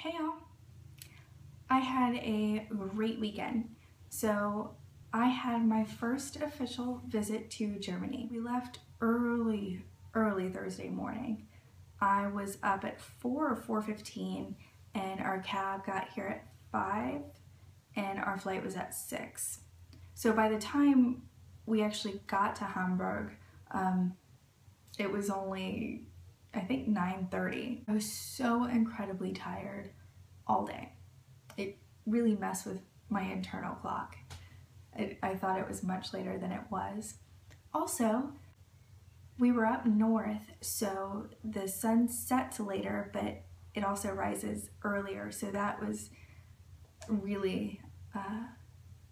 Hey y'all, I had a great weekend. So I had my first official visit to Germany. We left early Thursday morning. I was up at 4 or 4:15 and our cab got here at 5 and our flight was at 6. So by the time we actually got to Hamburg, it was only, I think, 9:30. I was so incredibly tired all day. It really messed with my internal clock. I thought it was much later than it was. Also, we were up north, so the sun sets later, but it also rises earlier, so that was really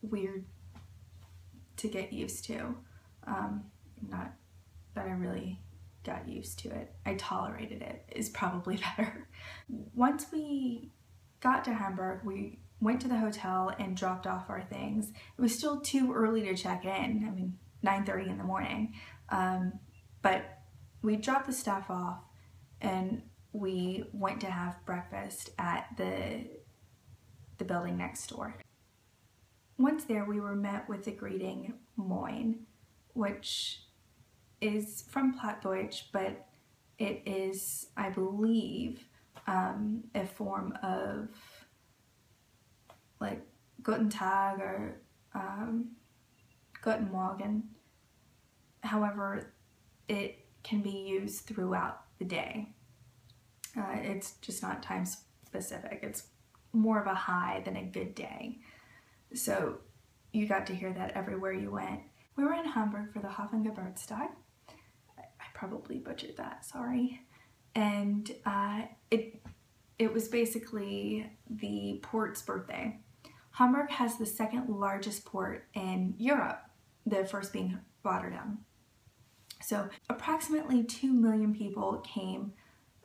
weird to get used to. Not that I really got used to it. I tolerated it, is probably better. Once we got to Hamburg, we went to the hotel and dropped off our things. It was still too early to check in. I mean, 9:30 in the morning. But we dropped the stuff off and we went to have breakfast at the building next door. Once there, we were met with the greeting Moin, which is from Plattdeutsch, but it is, I believe, a form of like Guten Tag or Guten Morgen. However, it can be used throughout the day. It's just not time specific. It's more of a hi than a good day. So you got to hear that everywhere you went. We were in Hamburg for the Hafengeburtstag. I probably butchered that, sorry. And it was basically the port's birthday. Hamburg has the second largest port in Europe, the first being Rotterdam. So approximately 2 million people came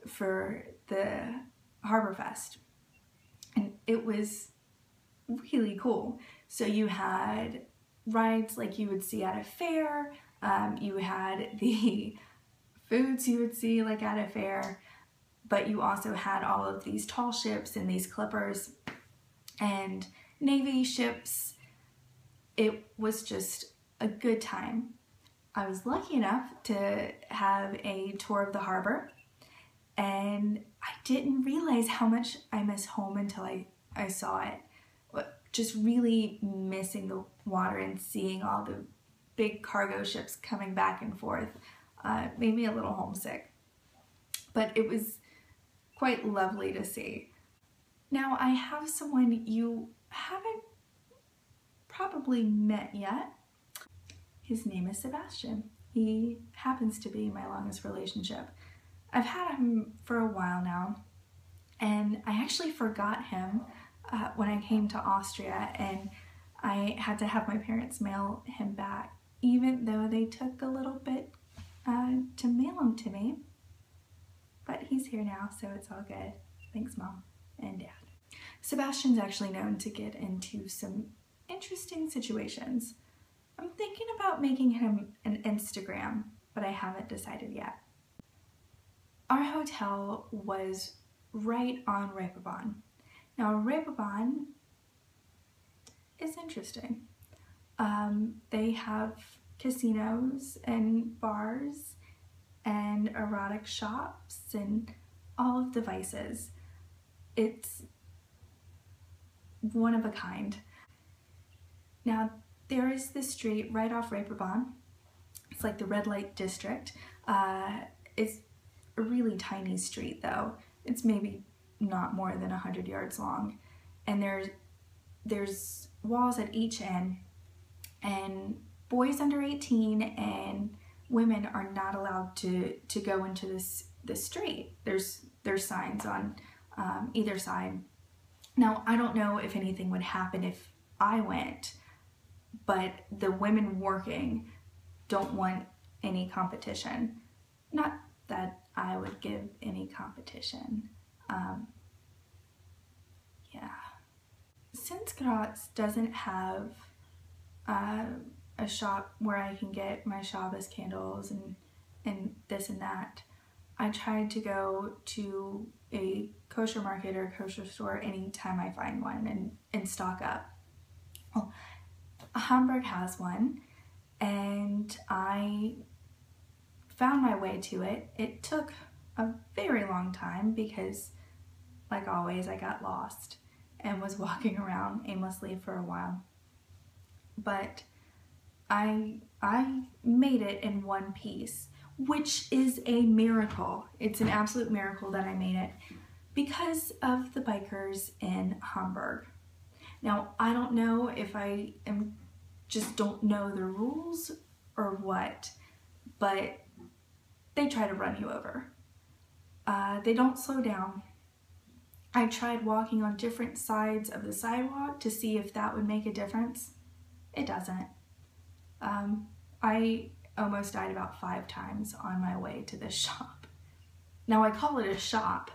for the Harbor Fest. And it was really cool. So you had rides like you would see at a fair, you had the foods you would see like at a fair, but you also had all of these tall ships and these clippers and Navy ships. It was just a good time. I was lucky enough to have a tour of the harbor, and I didn't realize how much I missed home until I saw it. Just really missing the water and seeing all the big cargo ships coming back and forth made me a little homesick. But it was quite lovely to see. Now I have someone you haven't probably met yet. His name is Sebastian. He happens to be my longest relationship. I've had him for a while now, and I actually forgot him when I came to Austria, and I had to have my parents mail him back, even though they took a little bit to mail him to me. But he's here now, so it's all good. Thanks, Mom and Dad. Sebastian's actually known to get into some interesting situations. I'm thinking about making him an Instagram, but I haven't decided yet. Our hotel was right on Reeperbahn. Now, Reeperbahn is interesting. They have casinos and bars and erotic shops and all of the vices. It's one of a kind. Now, there is this street right off Reeperbahn. It's like the red light district. It's a really tiny street though. It's maybe not more than 100 yards long. And there's walls at each end, and boys under 18 and women are not allowed to go into this street. There's signs on either side. Now, I don't know if anything would happen if I went, but the women working don't want any competition. Not that I would give any competition. Yeah. Since Graz doesn't have a shop where I can get my Shabbos candles and this and that, I try to go to a kosher market or kosher store anytime I find one and stock up. Well, Hamburg has one, and I found my way to it. It took a very long time because, like always, I got lost and was walking around aimlessly for a while. But I made it in one piece, which is a miracle. It's an absolute miracle that I made it because of the bikers in Hamburg. Now, I don't know if just don't know the rules or what, but they try to run you over. They don't slow down. I tried walking on different sides of the sidewalk to see if that would make a difference. It doesn't. I almost died about 5 times on my way to this shop. Now, I call it a shop,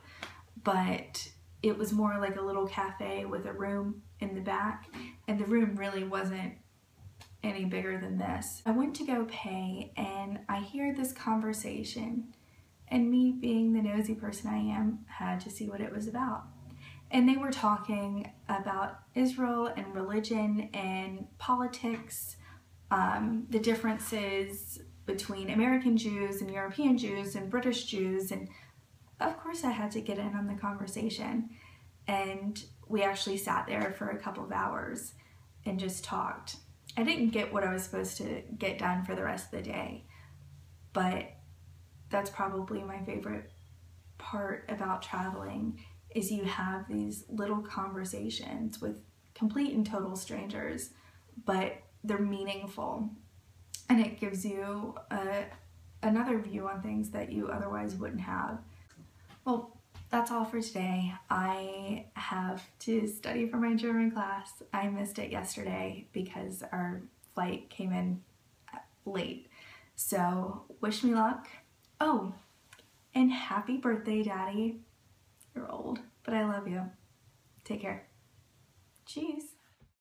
but it was more like a little cafe with a room in the back, and the room really wasn't any bigger than this. I went to go pay, and I hear this conversation, and me being the nosy person I am, had to see what it was about. And they were talking about Israel and religion and politics, the differences between American Jews and European Jews and British Jews, and of course I had to get in on the conversation. And we actually sat there for a couple of hours and just talked. I didn't get what I was supposed to get done for the rest of the day, but that's probably my favorite part about traveling, is you have these little conversations with complete and total strangers, but they're meaningful, and it gives you another view on things that you otherwise wouldn't have. Well, that's all for today. I have to study for my German class. I missed it yesterday because our flight came in late. So wish me luck. Oh, and happy birthday, Daddy. You're old, but I love you. Take care. Cheers.